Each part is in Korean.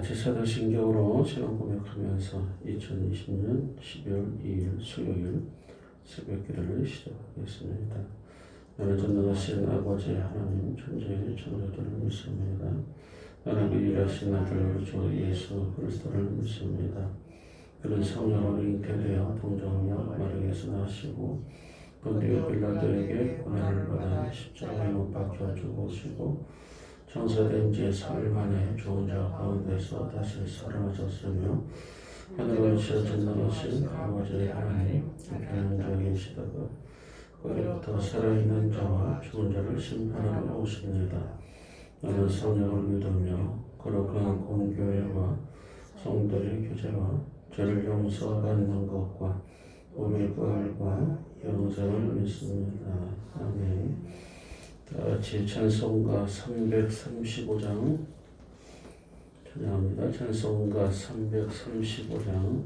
제사도신경으로 신앙 고백하면서 2020년 12월 2일 수요일 새벽 기도를 시작하겠습니다. 나는 전능하신 아버지 하나님 천지의 창조주를 믿습니다. 나는 그 일하신 아들 주 예수 그리스도를 믿습니다. 그는 성령으로 잉태되어 동정녀 마리아에서 나시고 본디오 빌라도에게 고난을 받아 십자가에 못 박혀 죽으시고 천사된 지 3일 만에 좋은 자 가운데서 다시 살아나셨으며 하늘을 치어 전능하신 아버지 하나님 우편한 자 계시다가 거기로부터 살아있는 자와 죽은 자를 심판하러 오십니다. 나는 성령을 믿으며 거룩한 공교회와 성도의 교제와 죄를 용서받는 것과 몸의 부활과 영생을 믿습니다. 아멘. 다같이 찬송가 335장 찬양합니다. 찬송가 335장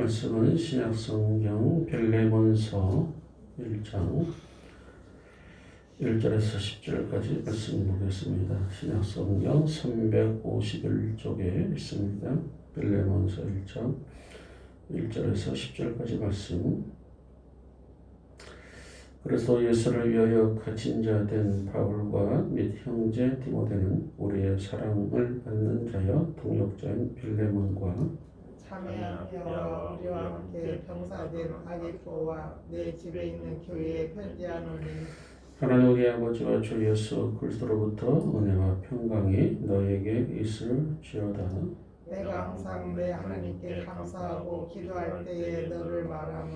말씀은 신약성경 빌레몬서 1장 1절에서 10절까지 말씀 보겠습니다. 신약성경 351쪽에 있습니다. 빌레몬서 1장 1절에서 10절까지 말씀. 그래서 예수를 위하여 갇힌 자 된 바울과 및 형제 디모데는 우리의 사랑을 받는 자여 동역자인 빌레몬과 참여하여 우리와 함께 병사된 아기포와 내 집에 있는 교회에 편지하노니 하나님 우리 아버지와 주 예수 그리스도로부터 은혜와 평강이 너에게 있을지어다. 내가 항상 내 하나님께 감사하고 기도할 때에 너를 말함은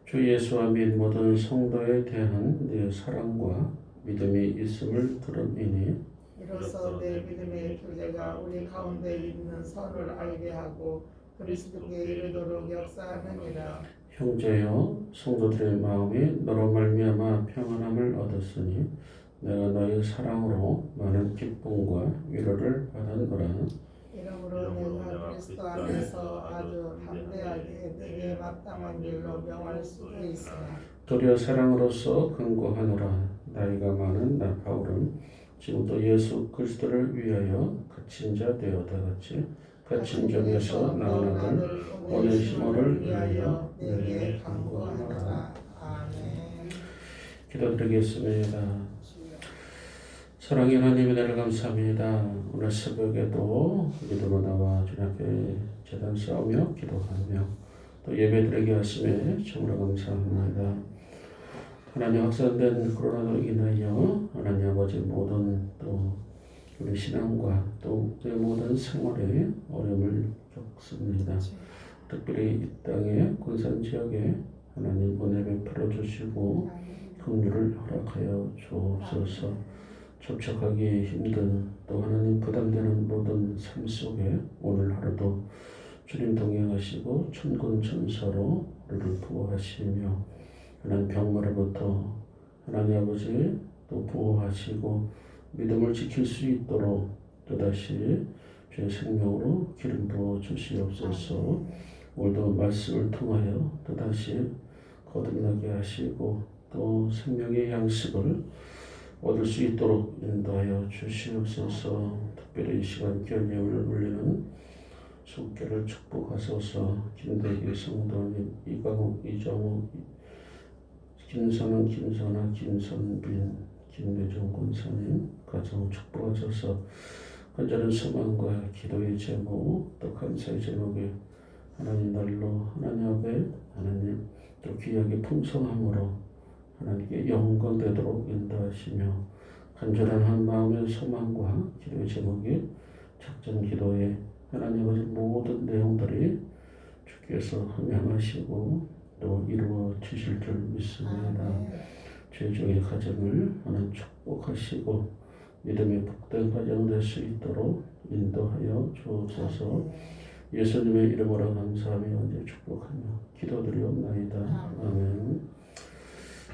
주 예수와 및 모든 성도에 대한 네 사랑과 믿음이 있음을 들음이니 이로써 내 믿음의 교제가 우리 가운데 있는 선을 알게 하고 그리스도께 이르도록 역사하느니라. 형제여 성도들의 마음이 너로 말미암아 평안함을 얻었으니 내가 너의 사랑으로 많은 기쁨과 위로를 받았노라. 이러므로 내가 그리스도 안에서 아주 담대하게 내게 마땅한 일로 명할 수도 있으나 도리어 사랑으로서 근거하노라. 나이가 많은 나 바울은 지금도 예수 그리스도를 위하여 갇힌 자 되어다 같이 갇힌 중에서 나온 아들 오네시모를 위하여 내게 간구하노라. 아멘. 기도드리겠습니다. 사랑의 하나님 은혜를 감사합니다. 오늘 새벽에도 믿음으로 나와 주님 앞에 제단 싸우며 기도하며 또 예배드리게 하심에 정말 감사합니다. 하나님 확산된 코로나로 인하여 하나님 아버지 모든 또 우리 신앙과 또 우리 모든 생활에 어려움을 겪습니다. 특별히 이 땅의 군산 지역에 하나님 은혜 베풀어 주시고 긍휼을 허락하여 주옵소서. 접촉하기 힘든 또 하나님 부담되는 모든 삶 속에 오늘 하루도 주님 동행하시고 천군 천사로 우리를 보호하시며 하나님 병마로부터 하나님 아버지 또 보호하시고 믿음을 지킬 수 있도록 또다시 주의 생명으로 기름 부어 주시옵소서. 오늘도 말씀을 통하여 또다시 거듭나게 하시고 또 생명의 양식을 얻을 수 있도록 인도하여 주시옵소서. 특별히 이 시간 결례를 울리는 속죄를 축복하소서. 김대기 성도님, 이광욱, 이정욱, 김선은, 김선아, 김선빈, 김대중 권사님 가정 축복하소서. 간절한 소망과 기도의 제목 또 감사의 제목에 하나님 날로 하나님 앞에 하나님 또 귀하게 풍성함으로 하나님께 영광 되도록 인도하시며 간절한 한 마음의 소망과 기도의 제목이 작전 기도에 하나님 아버지 모든 내용들이 주께서 함양하시고 또 이루어 주실 줄 믿습니다. 최종의 가정을 하나님 축복하시고 믿음의 복된 가정 될 수 있도록 인도하여 주옵소서. 예수님의 이름으로 감사하며 언제 축복하며 기도드리옵나이다. 아멘.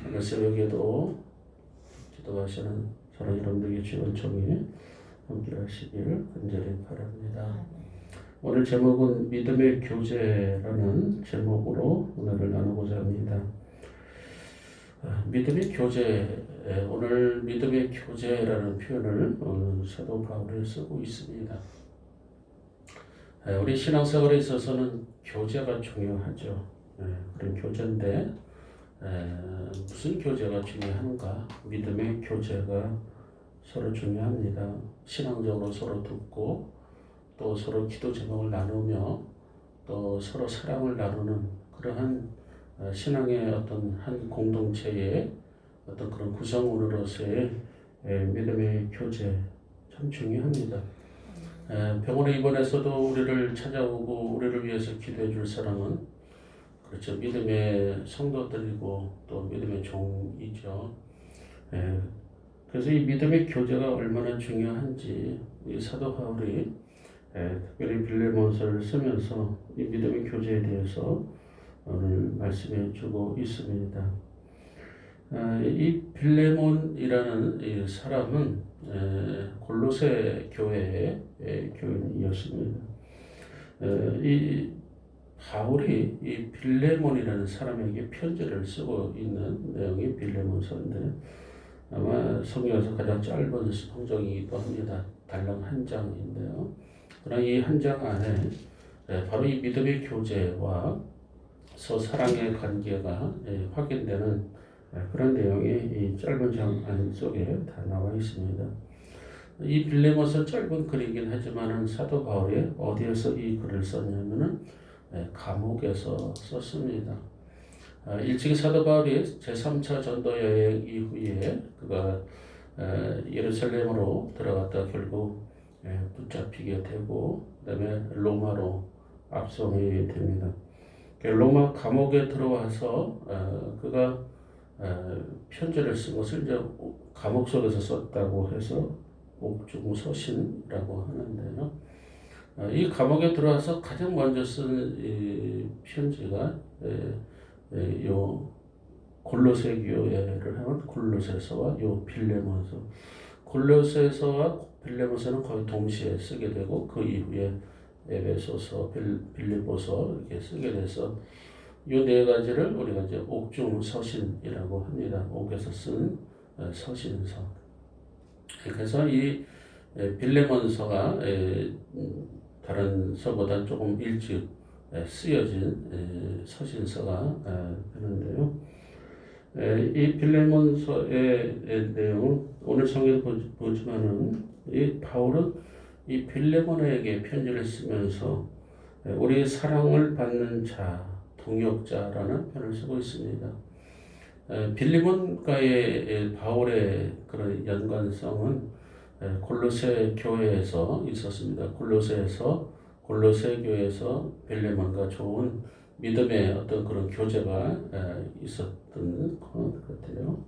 오늘 새벽에도 기도하시는 사랑 여러분들에게 주의 은총이 함께 하시기를 간절히 바랍니다. 오늘 제목은 믿음의 교제라는 제목으로 오늘을 나누고자 합니다. 믿음의 교제, 오늘 믿음의 교제라는 표현을 사도 바울이 쓰고 있습니다. 우리 신앙생활에 있어서는 교제가 중요하죠. 그런 교제인데 무슨 교제가 중요한가? 믿음의 교제가 서로 중요합니다. 신앙적으로 서로 듣고 또 서로 기도 제목을 나누며 또 서로 사랑을 나누는 그러한 신앙의 어떤 한 공동체의 어떤 그런 구성원으로서의 믿음의 교제 참 중요합니다. 병원에 입원해서도 우리를 찾아오고 우리를 위해서 기도해 줄 사람은 그렇죠. 믿음의 성도들이고 또 믿음의 종이죠. 그래서 이 믿음의 교제가 얼마나 중요한지 이 사도 바울이 특별히 빌레몬서를 쓰면서 이 믿음의 교제에 대해서 오늘 말씀해 주고 있습니다. 이 빌레몬이라는 이 사람은 골로새 교회의 교인이었습니다. 이 바울이 이 빌레몬이라는 사람에게 편지를 쓰고 있는 내용이 빌레몬서인데 아마 성경에서 가장 짧은 성경이기도 합니다. 달랑 한 장인데요. 그러나 이 한 장 안에 바로 이 믿음의 교제와 사랑의 관계가 확인되는 그런 내용이 이 짧은 장 안속에 다 나와 있습니다. 이 빌레몬서 짧은 글이긴 하지만 사도 바울이 어디에서 이 글을 썼냐면은 감옥에서 썼습니다. 일찍이 사도 바울이 제3차 전도 여행 이후에 그가 예루살렘으로 들어갔다 결국 붙잡히게 되고 그다음에 로마로 압송이 됩니다. 로마 감옥에 들어와서 그가 편지를 쓴 것을 이제 감옥 속에서 썼다고 해서 옥중서신이라고 하는데요. 이 감옥에 들어와서 가장 먼저 쓴 이 편지가 요 골로새 교회를 하는 골로새서와 요 빌레몬서. 골로새서와 빌레몬서는 거의 동시에 쓰게 되고 그 이후에 에베소서, 빌립보서 이렇게 쓰게 돼서 이 네 가지를 우리가 이제 옥중 서신이라고 합니다. 옥에서 쓴 서신서. 그래서 이 빌레몬서가 다른 서보다 조금 일찍 쓰여진 서신서가 되는데요. 이 빌레몬서의 내용은 오늘 성경에 보지만은 이 바울은 이 빌레몬에게 편지를 쓰면서 우리의 사랑을 받는 자, 동역자라는 표현을 쓰고 있습니다. 빌레몬과의 바울의 그런 연관성은 골로새 교회에서 있었습니다. 골로새 교회에서 빌레몬과 좋은 믿음의 어떤 그런 교제가 있었던 것 같아요.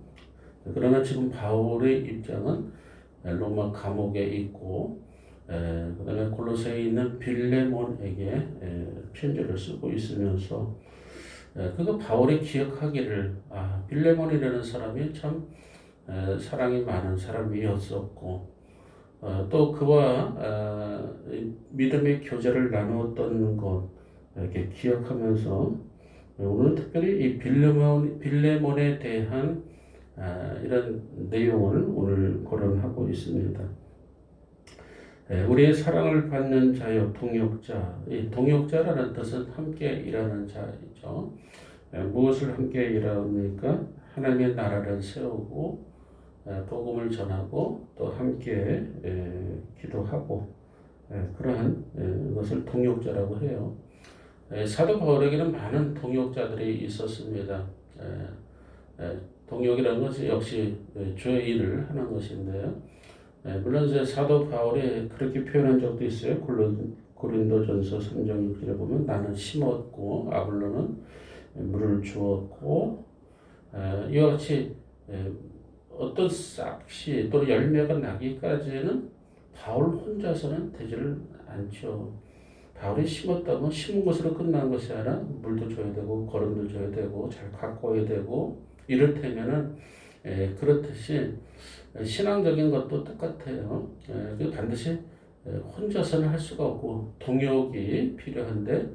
그러나 지금 바울의 입장은 로마 감옥에 있고 그다음에 골로새에 있는 빌레몬에게 편지를 쓰고 있으면서 그가 바울이 기억하기를 빌레몬이라는 사람이 참 사랑이 많은 사람이었었고 또 그와 믿음의 교제를 나누었던 것 이렇게 기억하면서 오늘 특별히 이 빌레몬에 대한 이런 내용을 오늘 거론하고 있습니다. 우리의 사랑을 받는 자여 동역자. 이 동역자라는 뜻은 함께 일하는 자이죠. 무엇을 함께 일합니까? 하나님의 나라를 세우고 복음을 전하고 또 함께 기도하고 그러한 것을 동역자라고 해요. 사도 바울에게는 많은 동역자들이 있었습니다. 동역이라는 것이 역시 주의 일을 하는 것인데요. 물론 이제 사도 바울이 그렇게 표현한 적도 있어요. 고린도전서 3장 6절에 보면 나는 심었고 아볼로는 물을 주었고 이와 같이 어떤 싹시 또는 열매가 나기까지는 바울 혼자서는 되지를 않죠. 바울이 심었다면 심은 것으로 끝난 것이 아니라 물도 줘야 되고 거름도 줘야 되고 잘 가꿔야 되고 이를테면은 그렇듯이 신앙적인 것도 똑같아요. 반드시 혼자서는 할 수가 없고 동역이 필요한데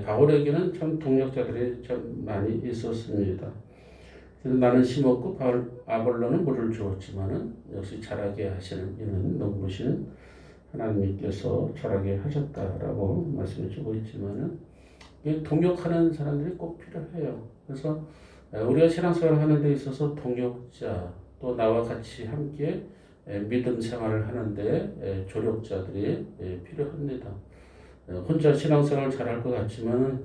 바울에게는 참 동역자들이 참 많이 있었습니다. 그래서 나는 심었고 아볼로는 물을 주었지만은 역시 자라게 하시는 이는 농부신 하나님께서 자라게 하셨다라고 말씀해 주고 있지만은 동역하는 사람들이 꼭 필요해요. 그래서 우리가 신앙생활을 하는 데 있어서 동역자 또 나와 같이 함께 믿음 생활을 하는데 조력자들이 필요합니다. 혼자 신앙생활을 잘할 것 같지만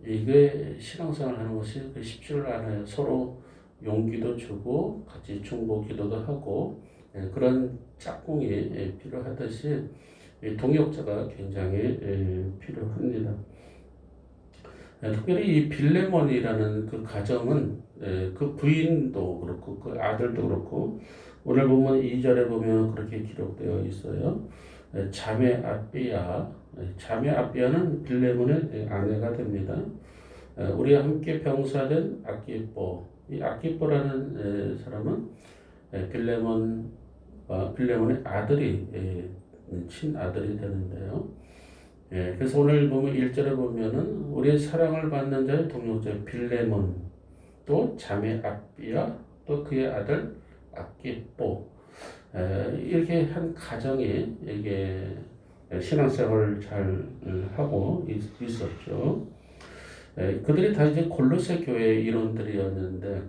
이게 신앙생활 하는 것이 쉽지를 않아요. 서로 용기도 주고 같이 중보 기도도 하고 그런 짝꿍이 필요하듯이 동역자가 굉장히 필요합니다. 특별히 이 빌레몬이라는 그 가정은 그 부인도 그렇고 그 아들도 그렇고 오늘 보면 2절에 보면 그렇게 기록되어 있어요. 자매 아비아는 빌레몬의 아내가 됩니다. 우리와 함께 병사된 아키뽀, 이 아키뽀라는 사람은 빌레몬의 아들이 친아들이 되는데요. 그래서 오늘 보면 1절에 보면은 우리의 사랑을 받는 자의 동역자 빌레몬 또 자매 아비아 또 그의 아들 아키뽀 이렇게 한 가정이 이게 신앙생활을 잘 하고 있었죠. 그들이 다 이제 골로새 교회의 일원들이었는데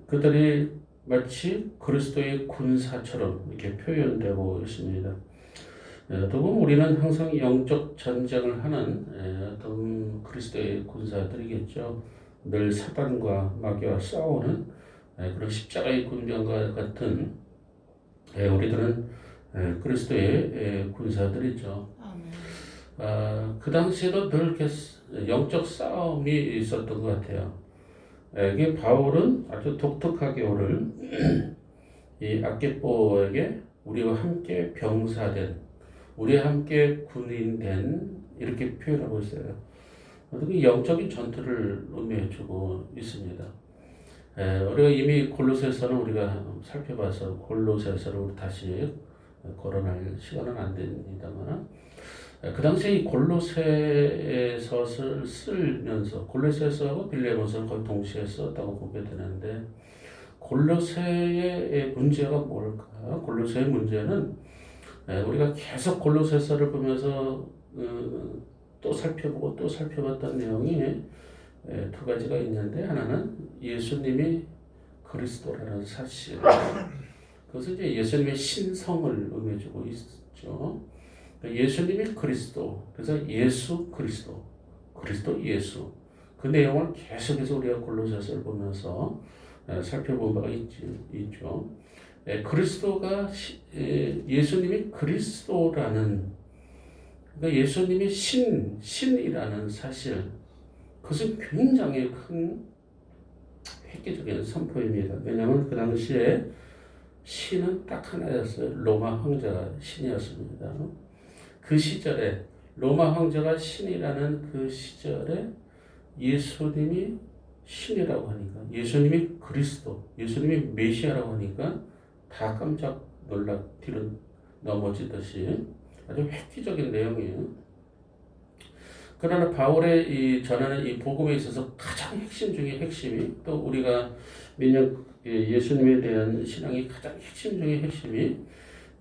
그들이 마치 그리스도의 군사처럼 이렇게 표현되고 있습니다. 또 보면 우리는 항상 영적 전쟁을 하는 어떤 그리스도의 군사들이겠죠. 늘 사단과 마귀와 싸우는 그런 십자가의 군병과 같은 우리들은 그리스도의 군사들이죠. 그 당시에도 늘 이렇게 영적 싸움이 있었던 것 같아요. 이게 바울은 아주 독특하게 오늘 이 아키포에게 우리와 함께 병사된, 우리와 함께 군인된 이렇게 표현하고 있어요. 어떻게 영적인 전투를 의미해주고 있습니다. 우리가 이미 골로새서는 우리가 살펴봐서 골로새서를 우리 다시 거론할 시간은 안 됩니다만, 그 당시에 이 골로새서를 쓰면서 골로새서하고 빌레몬서를 거의 동시에 썼다고 보게 되는데, 골로새의 문제가 뭘까? 골로새의 문제는 우리가 계속 골로새서를 보면서 또 살펴보고 또 살펴봤던 내용이 두 가지가 있는데, 하나는 예수님이 그리스도라는 사실, 그것은 이제 예수님의 신성을 의미해주고 있죠. 예수님이 그리스도, 그래서 예수 그리스도, 그리스도 예수, 그 내용을 계속해서 우리가 골로새서를 보면서 살펴본 바가 있죠. 그리스도가 예수님이 그리스도라는, 그러니까 예수님이 신이라는 사실, 그것은 굉장히 큰 획기적인 선포입니다. 왜냐하면 그 당시에 신은 딱 하나였어요. 로마 황제가 신이었습니다. 그 시절에 로마 황제가 신이라는 그 시절에 예수님이 신이라고 하니까, 예수님이 그리스도, 예수님이 메시아라고 하니까 다 깜짝 놀라 뒤로 넘어지듯이 아주 획기적인 내용이에요. 그러나 바울의 이 전하는 이 복음에 있어서 가장 핵심 중에 핵심이, 또 우리가 믿는 예수님에 대한 신앙이 가장 핵심 중에 핵심이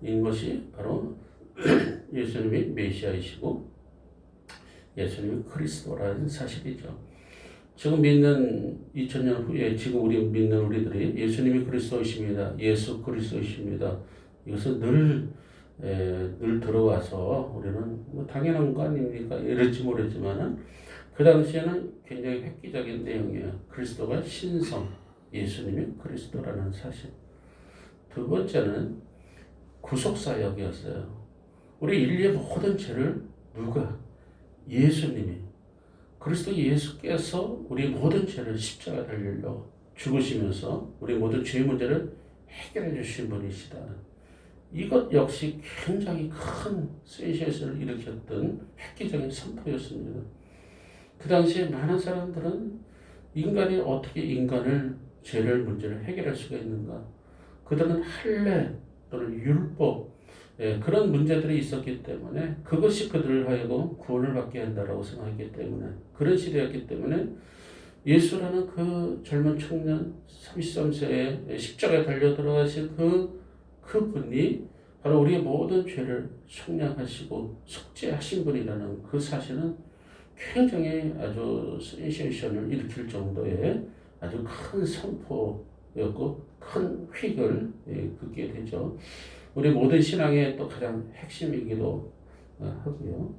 인 것이 바로 예수님이 메시아이시고 예수님이 그리스도라는 사실이죠. 지금 믿는 2000년 후에 지금 우리 믿는 우리들이 예수님이 그리스도이십니다, 예수 그리스도이십니다, 이것은 늘 들어와서 우리는 뭐 당연한 거 아닙니까? 이럴지 모르지만은 그 당시에는 굉장히 획기적인 내용이에요. 그리스도가 신성, 예수님이 그리스도라는 사실. 두 번째는 구속사역이었어요. 우리 인류의 모든 죄를 누가? 예수님이, 그리스도 예수께서 우리 모든 죄를 십자가 달려 죽으시면서 우리 모든 죄 문제를 해결해 주신 분이시다. 이것 역시 굉장히 큰 센세이션을 일으켰던 획기적인 선포였습니다. 그 당시에 많은 사람들은 인간이 어떻게 인간을 죄를 문제를 해결할 수가 있는가? 그들은 할례 또는 율법, 그런 문제들이 있었기 때문에 그것이 그들을 하여금 구원을 받게 한다라고 생각했기 때문에, 그런 시대였기 때문에 예수라는 그 젊은 청년 33세에 십자가에 달려 들어가신 그분이 바로 우리의 모든 죄를 속량하시고 속죄하신 분이라는 그 사실은 굉장히 아주 센세이션을 일으킬 정도의 아주 큰 선포였고 큰 휙을 긋게 되죠. 우리 모든 신앙의 또 가장 핵심이기도 하고요.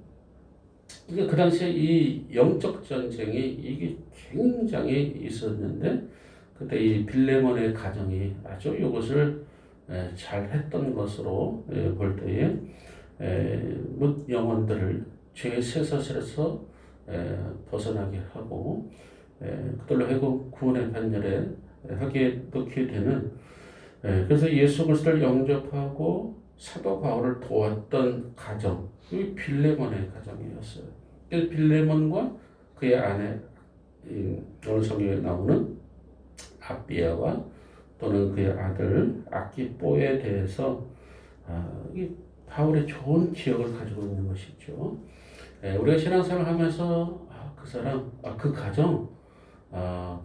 그러니까 그 당시에 이 영적 전쟁이 이게 굉장히 있었는데, 그때 이 빌레몬의 가정이 아주 이것을 잘 했던 것으로 볼 때에 뭇 영혼들을 죄의 쇠사슬에서 벗어나게 하고 그들로 하여금 구원의 반열에 하게 넣게 되는, 그래서 예수 그리스도를 영접하고 사도 바울을 도왔던 가정, 이 빌레몬의 가정이었어요. 빌레몬과 그의 아내, 오늘 성경에 나오는 아비아와 또는 그의 아들 아키포에 대해서 이 바울의 좋은 기억을 가지고 있는 것이죠. 우리가 신앙생활을 하면서 그 사람, 그 가정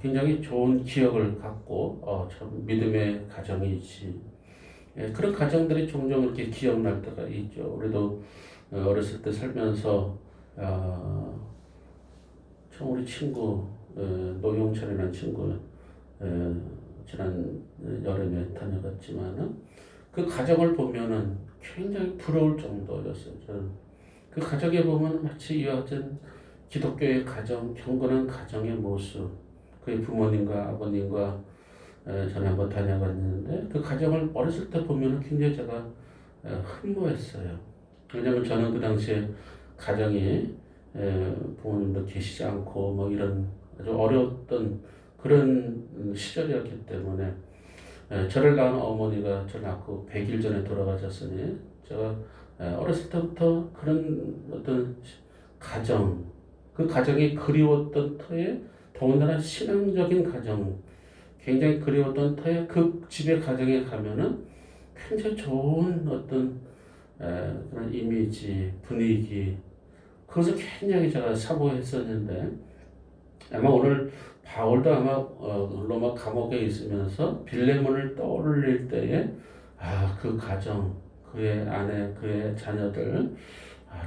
굉장히 좋은 기억을 갖고 참 믿음의 가정이지. 그런 가정들이 종종 이렇게 기억날 때가 있죠. 우리도 어렸을 때 살면서 참 우리 친구 노용철이라는 친구 지난 여름에 다녀갔지만은 그 가정을 보면은 굉장히 부러울 정도였어요. 저는 그 가정에 보면 마치 이와 같은 기독교의 가정, 경건한 가정의 모습, 그의 부모님과 아버님과 전에 한번 다녀갔는데 그 가정을 어렸을 때 보면 굉장히 제가 흠모했어요. 왜냐하면 저는 그 당시에 가정이 부모님도 계시지 않고 뭐 이런 아주 어려웠던 그런 시절이었기 때문에 저를 낳은 어머니가 저를 낳고 100일 전에 돌아가셨으니 제가 어렸을 때부터 그런 어떤 가정, 그 가정이 그리웠던 터에 더군다나 신앙적인 가정, 굉장히 그리웠던 터에 그 집의 가정에 가면은 굉장히 좋은 어떤 그런 이미지, 분위기, 그것을 굉장히 제가 사모했었는데 아마 오늘 바울도 아마 로마 감옥에 있으면서 빌레몬을 떠올릴 때에 그 가정, 그의 아내, 그의 자녀들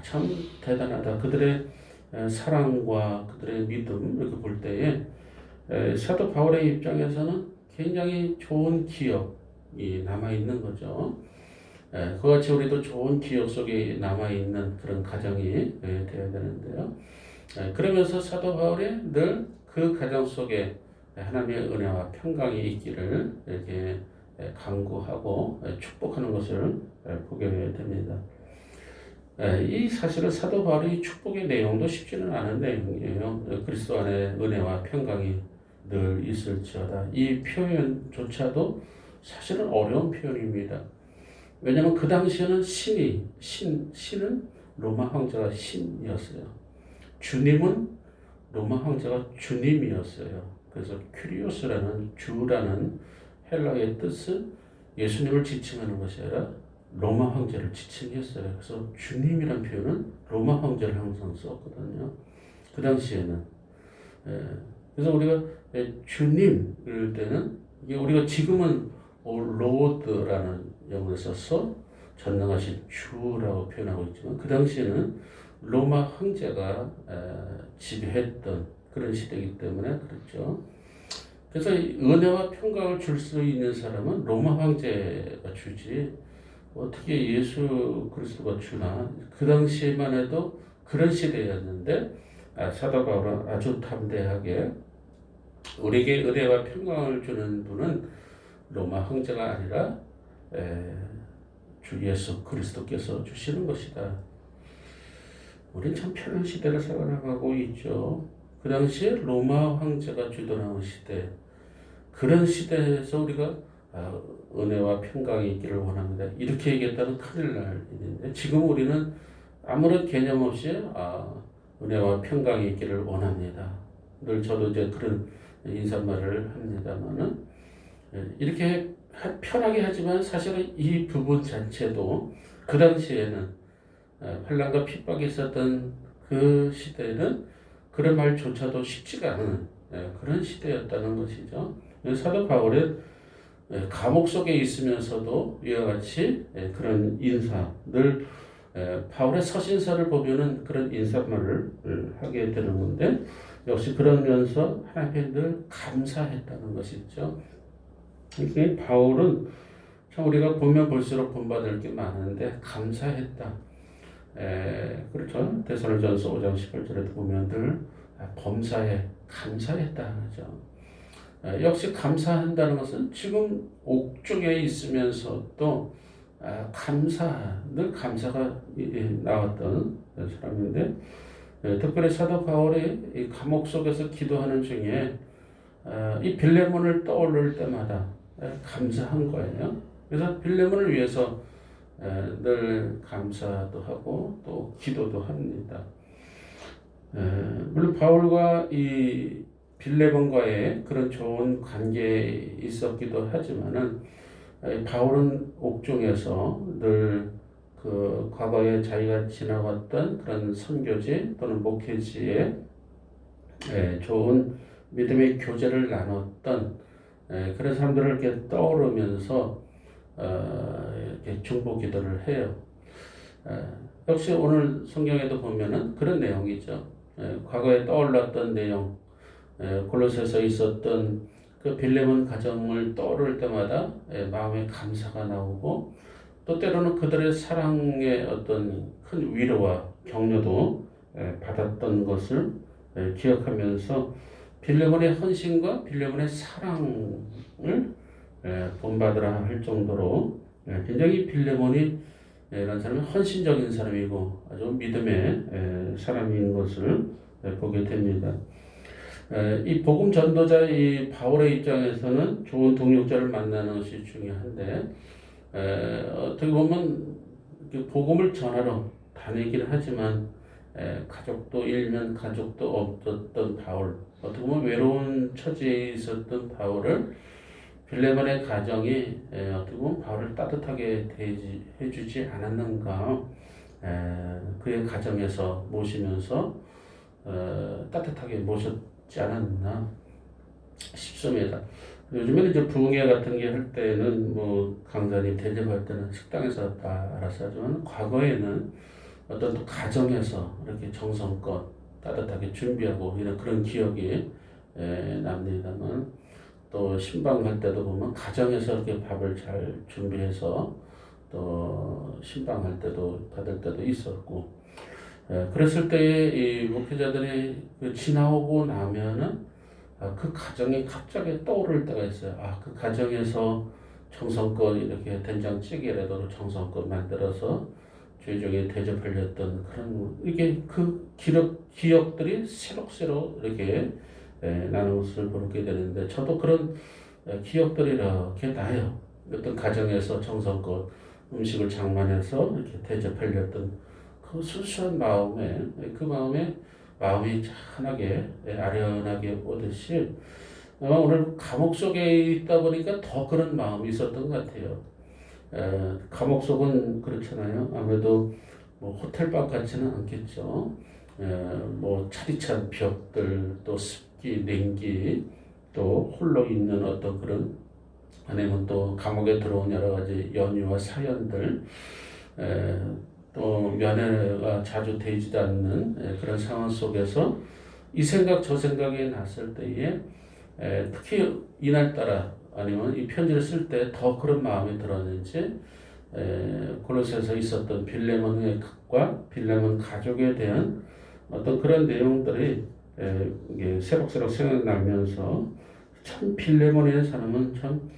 참 대단하다. 그들의 사랑과 그들의 믿음 이렇게 볼 때에 사도 바울의 입장에서는 굉장히 좋은 기억이 남아 있는 거죠. 그와 같이 우리도 좋은 기억 속에 남아 있는 그런 가정이 되어야 되는데요. 그러면서 사도 바울이 늘 그 가정 속에 하나님의 은혜와 평강이 있기를 이렇게 간구하고 축복하는 것을 보게 됩니다. 이 사실은 사도 바울이 축복의 내용도 쉽지는 않은 내용이에요. 그리스도 안에 은혜와 평강이 늘 있을지어다. 이 표현조차도 사실은 어려운 표현입니다. 왜냐하면 그 당시에는 신은 로마 황제가 신이었어요. 주님은 로마 황제가 주님이었어요. 그래서 큐리오스라는 주라는 헬라어의 뜻은 예수님을 지칭하는 것이 아니라 로마 황제를 지칭했어요. 그래서 주님이란 표현은 로마 황제를 항상 썼거든요. 그 당시에는. 그래서 우리가 주님 이럴 때는 이게 우리가 지금은 로드라는 영어를 써서 전능하신 주라고 표현하고 있지만 그 당시에는 로마 황제가 지배했던 그런 시대이기 때문에 그렇죠. 그래서 은혜와 평강을 줄 수 있는 사람은 로마 황제가 주지 어떻게 예수 그리스도가 주나. 그 당시에만 해도 그런 시대였는데 사도 바울은 아주 담대하게 우리에게 은혜와 평강을 주는 분은 로마 황제가 아니라 주 예수 그리스도께서 주시는 것이다. 우리는 참 편한 시대를 살아가고 있죠. 그 당시에 로마 황제가 주도하는 시대, 그런 시대에서 우리가 은혜와 평강이 있기를 원합니다. 이렇게 얘기했다는 큰일 날 일인데 지금 우리는 아무런 개념 없이 은혜와 평강이 있기를 원합니다. 늘 저도 이제 그런 인사말을 합니다만은 이렇게 편하게 하지만 사실은 이 부분 자체도 그 당시에는 환난과 핍박이 있었던 그 시대는 그런 말조차도 쉽지가 않은 그런 시대였다는 것이죠. 사도 바울은 감옥 속에 있으면서도 이와 같이 그런 인사, 늘 바울의 서신서를 보면은 그런 인사말을 하게 되는 건데 역시 그러면서 하나님께 늘 감사했다는 것이죠. 이게 바울은 참 우리가 보면 볼수록 본받을 게 많은데 감사했다. 그렇죠. 데살로니가전서 5장 18절에도 보면 늘 범사에 감사했다 하죠. 역시 감사한다는 것은 지금 옥중에 있으면서도 늘 감사가 나왔던 사람인데 특별히 사도 바울이 이 감옥 속에서 기도하는 중에 이 빌레몬을 떠올릴 때마다 감사한 거예요. 그래서 빌레몬을 위해서 늘 감사도 하고 또 기도도 합니다. 물론 바울과 이 빌레몬과의 그런 좋은 관계에 있었기도 하지만은 바울은 옥중에서 늘 그 과거에 자기가 지나왔던 그런 선교지 또는 목회지에 좋은 믿음의 교제를 나눴던 그런 사람들을 이렇게 떠오르면서 이렇게 중보 기도를 해요. 역시 오늘 성경에도 보면은 그런 내용이죠. 과거에 떠올랐던 내용, 골로새서 있었던 그 빌레몬 가정을 떠오를 때마다 마음에 감사가 나오고 또 때로는 그들의 사랑의 어떤 큰 위로와 격려도 받았던 것을 기억하면서 빌레몬의 헌신과 빌레몬의 사랑을 본받으라 할 정도로 굉장히 빌레몬이 이런 사람이 헌신적인 사람이고 아주 믿음의 사람인 것을 보게 됩니다. 이 복음 전도자 이 바울의 입장에서는 좋은 동역자를 만나는 것이 중요한데 어떻게 보면 복음을 전하러 다니긴 하지만 가족도 잃는 가족도 없었던 바울, 어떻게 보면 외로운 처지에 있었던 바울을 빌레몬의 가정이 어떻게 보면 바울을 따뜻하게 대해주지 않았는가. 그의 가정에서 모시면서 따뜻하게 모셨지 않았나 싶습니다. 요즘에는 이제 부흥회 같은 게 할 때는 뭐 강사님 대접할 때는 식당에서 다 알아서 하지만 과거에는 어떤 또 가정에서 이렇게 정성껏 따뜻하게 준비하고 이런 그런 기억이 납니다만 또 신방 갈 때도 보면 가정에서 이렇게 밥을 잘 준비해서 또 신방 할 때도 받을 때도 있었고 그랬을 때에 이 목회자들이 지나오고 나면은 그 가정이 갑자기 떠오를 때가 있어요. 그 가정에서 정성껏 이렇게 된장찌개라도 정성껏 만들어서 주의종에 대접하렸던 그런 이게 그 기억들이 새록새록 이렇게 나는 것을 보게 되는데 저도 그런 기억들이 이렇게 나요. 어떤 가정에서 정성껏 음식을 장만해서 이렇게 대접하렸던 그 순수한 마음에 그 마음이 찬하게 아련하게 오듯이 오늘 감옥 속에 있다 보니까 더 그런 마음이 있었던 것 같아요. 감옥 속은 그렇잖아요. 아무래도 뭐 호텔방 같지는 않겠죠. 뭐 차디찬 벽들, 또 습기, 냉기, 또 홀로 있는 어떤 그런 아니면 또 감옥에 들어온 여러 가지 연유와 사연들, 또 면회가 자주 되지도 않는 그런 상황 속에서 이 생각 저 생각이 났을 때에 특히 이날따라 아니면 이 편지를 쓸 때 더 그런 마음이 들었는지 골로새에서 있었던 빌레몬과 빌레몬 가족에 대한 어떤 그런 내용들이 이게 새록새록 생각나면서 참 빌레몬이라는 사람은 참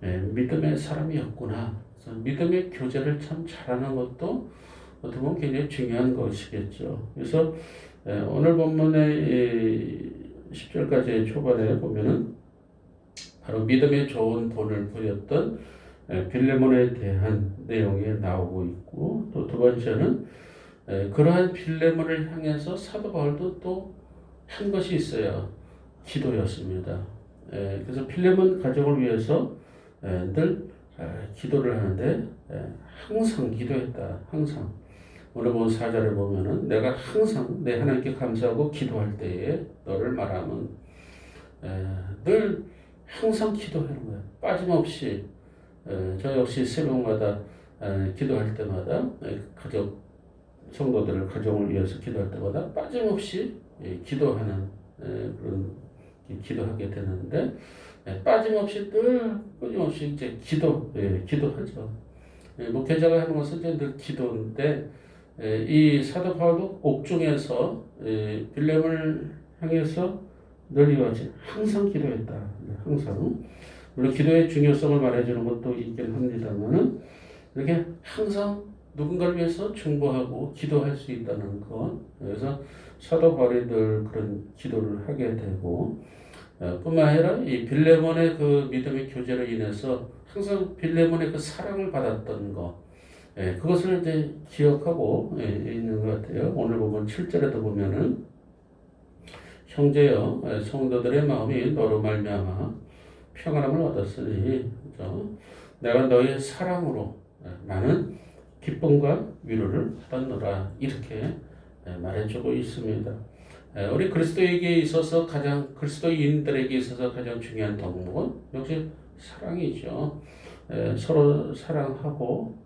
믿음의 사람이었구나. 그래서 믿음의 교제를 참 잘하는 것도 어떻게 보면 굉장히 중요한 것이겠죠. 그래서 오늘 본문의 10절까지 초반에 보면은 바로 믿음의 좋은 본을 보였던 빌레몬에 대한 내용이 나오고 있고 또 두 번째는 그러한 빌레몬을 향해서 사도 바울도 또 한 것이 있어요. 기도였습니다. 그래서 빌레몬 가족을 위해서 늘 기도를 하는데 항상 기도했다. 항상. 오늘 본 4절을 보면은 내가 항상 내 하나님께 감사하고 기도할 때에 너를 말하면 늘 항상 기도하는 거예요. 빠짐없이 저 역시 새벽마다 기도할 때마다 가족 성도들을 가정을 위해서 기도할 때마다 빠짐없이 기도하는 그런 기도하게 되는데 빠짐없이 늘 끊임없이 이제 기도하죠. 목회자가 하는 것은 이제 늘 기도인데 이 사도 바울도 옥중에서 빌레몬을 향해서 늘 이같이 항상 기도했다. 항상 물론 기도의 중요성을 말해주는 것도 있긴 합니다만은 이렇게 항상 누군가를 위해서 중보하고 기도할 수 있다는 것. 그래서 사도 바울이 늘 그런 기도를 하게 되고 뿐만 아니라 이 빌레몬의 그 믿음의 교제로 인해서 항상 빌레몬의 그 사랑을 받았던 것. 그것을 이제 기억하고 있는 것 같아요. 오늘 보면 7절에도 보면은 형제여 성도들의 마음이 너로 말미암아 평안함을 얻었으니 그렇죠? 내가 너의 사랑으로 많은 기쁨과 위로를 받았노라 이렇게 말해주고 있습니다. 우리 그리스도에게 있어서 그리스도인들에게 있어서 가장 중요한 덕목은 역시 사랑이죠. 서로 사랑하고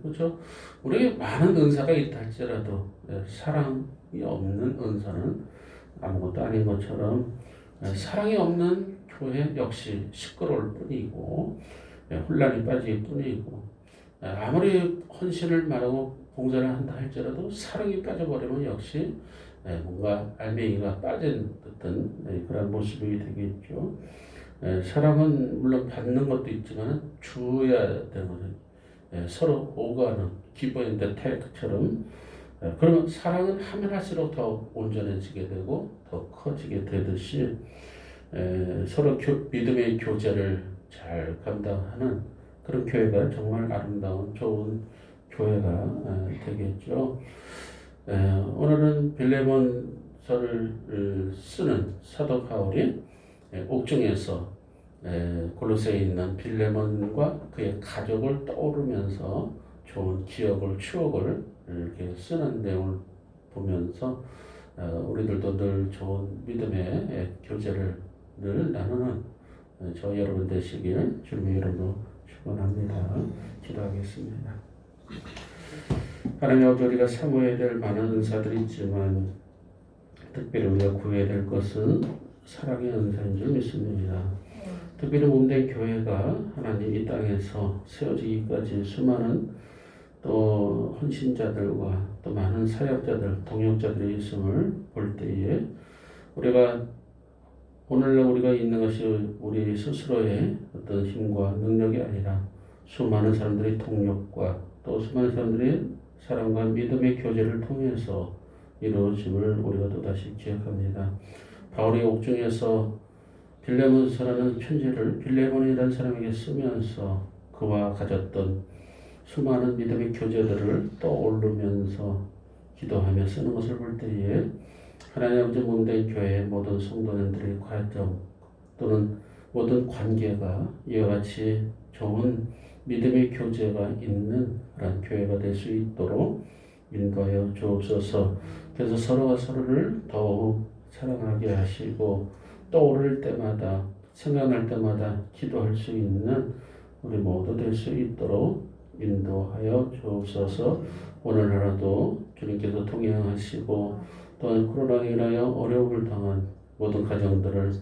그렇죠. 우리에게 많은 은사가 있다 할지라도 사랑이 없는 은사는 아무것도 아닌 것처럼 사랑이 없는 교회 역시 시끄러울 뿐이고 혼란이 빠질 뿐이고 아무리 헌신을 말하고 봉사를 한다 할지라도 사랑이 빠져버리면 역시 뭔가 알맹이가 빠진 듯한 그런 모습이 되겠죠. 사랑은 물론 받는 것도 있지만 주어야 되는 서로 오가는 give and take처럼 그러면 사랑은 하면 할수록 더 온전해지게 되고 더 커지게 되듯이 서로 믿음의 교제를 잘 감당하는 그런 교회가 정말 아름다운 좋은 교회가 되겠죠. 오늘은 빌레몬서를 쓰는 사도 바울이 옥중에서 골로새에 있는 빌레몬과 그의 가족을 떠오르면서 좋은 기억을 추억을 이렇게 쓰는 내용을 보면서 우리들도 늘 좋은 믿음의 교제를 늘 나누는 저 여러분 되시길 주님의 이름으로 축원합니다. 기도하겠습니다. 하나님 아버지, 우리가 사모해야 될 많은 은사들이 있지만 특별히 우리가 구해야 될 것은 사랑의 은사인 줄 믿습니다. 특별히 몸된 교회가 하나님 이 땅에서 세워지기까지 수많은 또 헌신자들과 또 많은 사역자들, 동역자들이 있음을 볼 때에 우리가 오늘날 우리가 있는 것이 우리 스스로의 어떤 힘과 능력이 아니라 수많은 사람들의 동력과 또 수많은 사람들의 사랑과 믿음의 교제를 통해서 이루어짐을 우리가 또다시 기억합니다. 바울이 옥중에서 빌레몬서라는 편지를 빌레몬이라는 사람에게 쓰면서 그와 가졌던 수많은 믿음의 교제들을 떠올리면서 기도하며 쓰는 것을 볼 때에 하나님 아버지 몸된 교회의 모든 성도님들의 과정 또는 모든 관계가 이와 같이 좋은 믿음의 교제가 있는 그런 교회가 될 수 있도록 인도하여 주옵소서. 그래서 서로가 서로를 더욱 사랑하게 하시고 떠오를 때마다 생각날 때마다 기도할 수 있는 우리 모두 될 수 있도록 인도하여 주옵소서. 오늘 하루도 주님께서 동행하시고 또한 코로나로 인하여 어려움을 당한 모든 가정들을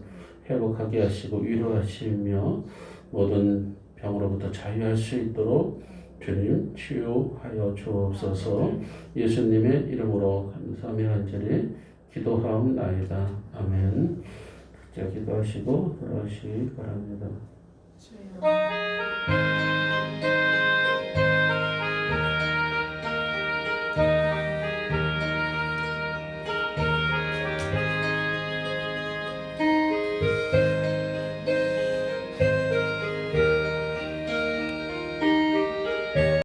회복하게 하시고 위로하시며 모든 병으로부터 자유할 수 있도록 주님 치유하여 주옵소서. 예수님의 이름으로 감사하며 간절히 기도하옵나이다. 아멘. 각자 기도하시고 돌아가시기 바랍니다. 주여.